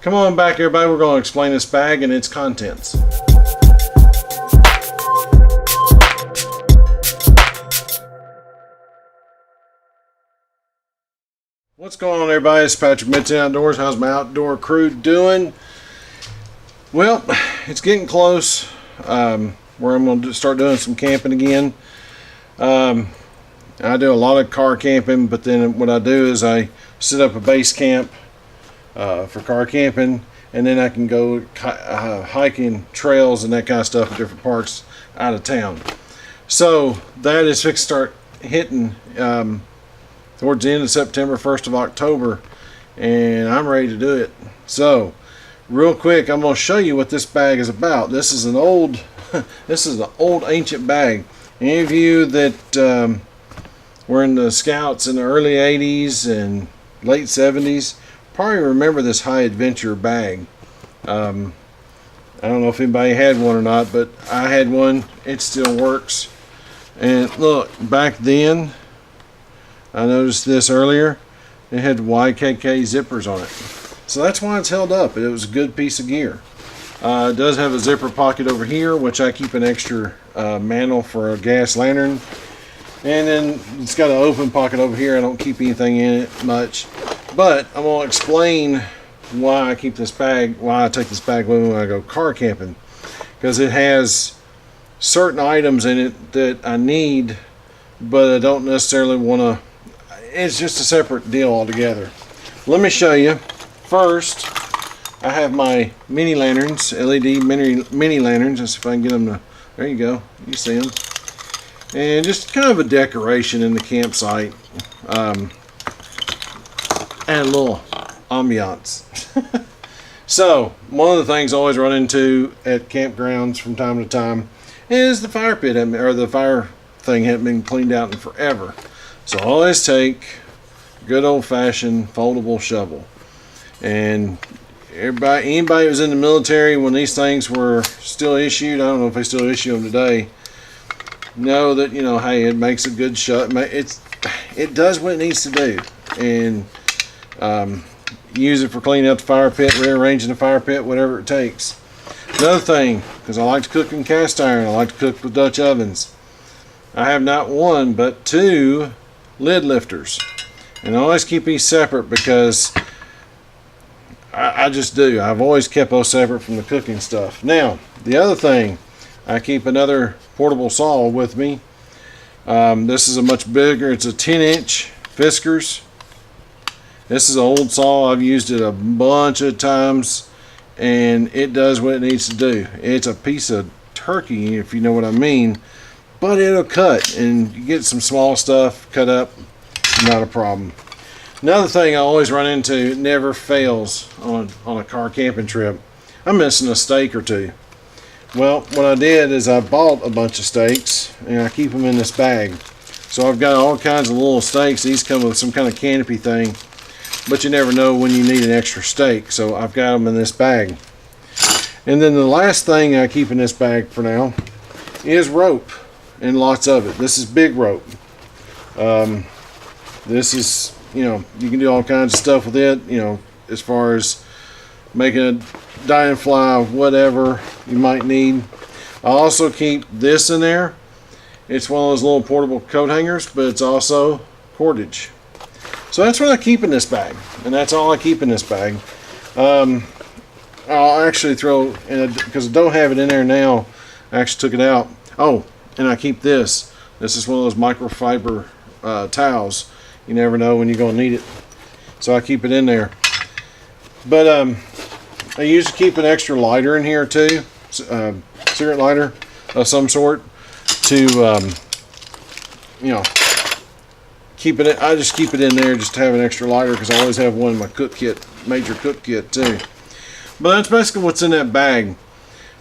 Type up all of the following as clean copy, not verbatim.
Come on back, everybody. We're going to explain this bag and its contents. What's going on, everybody? It's Patrick Minton Outdoors. How's my outdoor crew doing? Well, it's getting close where I'm going to start doing some camping again. I do a lot of car camping, but then what I do is I set up a base camp for car camping, and then I can go hiking trails and that kind of stuff in different parts out of town. So that is fixed to start hitting towards the end of September, 1st of October, and I'm ready to do it. So real quick, I'm going to show you what this bag is about. This is an old ancient bag. Any of you that were in the Scouts in the early 80s and late 70s probably remember this High Adventure bag. I don't know if anybody had one or not, but I had one. It still works. And look, back then, I noticed this earlier, it had YKK zippers on it. So that's why it's held up. It was a good piece of gear. It does have a zipper pocket over here, which I keep an extra mantle for a gas lantern. And then it's got an open pocket over here. I don't keep anything in it much. But I'm going to explain why I keep this bag, why I take this bag with me when I go car camping. Because it has certain items in it that I need, but I don't necessarily want to. It's just a separate deal altogether. Let me show you. First, I have my mini lanterns, LED mini lanterns. Let's see if I can get them to, there you go, you see them. And just kind of a decoration in the campsite. Add a little ambiance. So, one of the things I always run into at campgrounds from time to time is the fire pit, or the fire thing hadn't been cleaned out in forever. So I always take a good old-fashioned foldable shovel. And anybody who was in the military when these things were still issued, I don't know if they still issue them today, know that, you know, hey, it makes a good shot. It does what it needs to do. And use it for cleaning up the fire pit, rearranging the fire pit, whatever it takes. Another thing, because I like to cook in cast iron, I like to cook with Dutch ovens. I have not one, but two lid lifters. And I always keep these separate because I just do. I've always kept those separate from the cooking stuff. Now, the other thing, I keep another portable saw with me. This is a much bigger, it's a 10-inch Fiskars. This is an old saw. I've used it a bunch of times, and it does what it needs to do. It's a piece of turkey, if you know what I mean, but it'll cut, and you get some small stuff cut up, not a problem. Another thing I always run into, never fails on a car camping trip, I'm missing a steak or two. Well, what I did is I bought a bunch of steaks, and I keep them in this bag. So I've got all kinds of little steaks. These come with some kind of canopy thing, but you never know when you need an extra steak, so I've got them in this bag. And then the last thing I keep in this bag for now is rope, and lots of it. This is big rope. This is, you know, you can do all kinds of stuff with it, you know, as far as making a dying fly, whatever you might need. I also keep this in there. It's one of those little portable coat hangers, but it's also cordage. So that's what I keep in this bag, and that's all I keep in this bag. I'll actually throw in, because I don't have it in there now, I actually took it out. Oh, and I keep this. This is one of those microfiber towels. You never know when you're going to need it, so I keep it in there. But I usually keep an extra lighter in here too, cigarette lighter of some sort, to you know, keep it. I just keep it in there just to have an extra lighter, because I always have one in my cook kit, major cook kit too. But that's basically what's in that bag.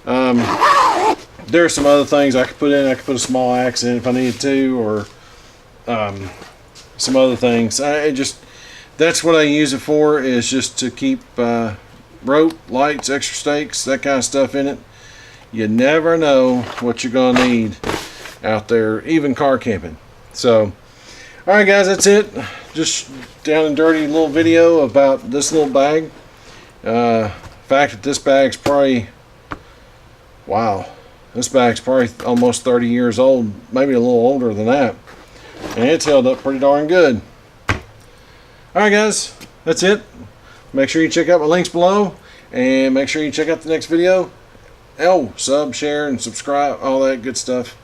There are some other things I could put in. I could put a small axe in if I needed to, or some other things. That's what I use it for, is just to keep rope, lights, extra steaks, that kind of stuff in it. You never know what you're going to need out there, even car camping. So, alright guys, that's it. Just down and dirty little video about this little bag. Fact that this bag's probably, wow, this bag's probably almost 30 years old, maybe a little older than that, and it's held up pretty darn good. Alright guys, that's it. Make sure you check out my links below, and make sure you check out the next video. Sub, share, and subscribe, all that good stuff,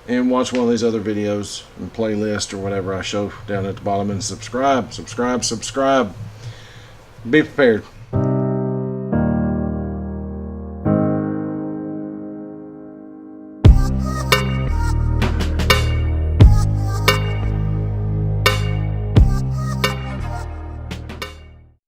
and watch one of these other videos and playlist or whatever I show down at the bottom, and subscribe. Be prepared.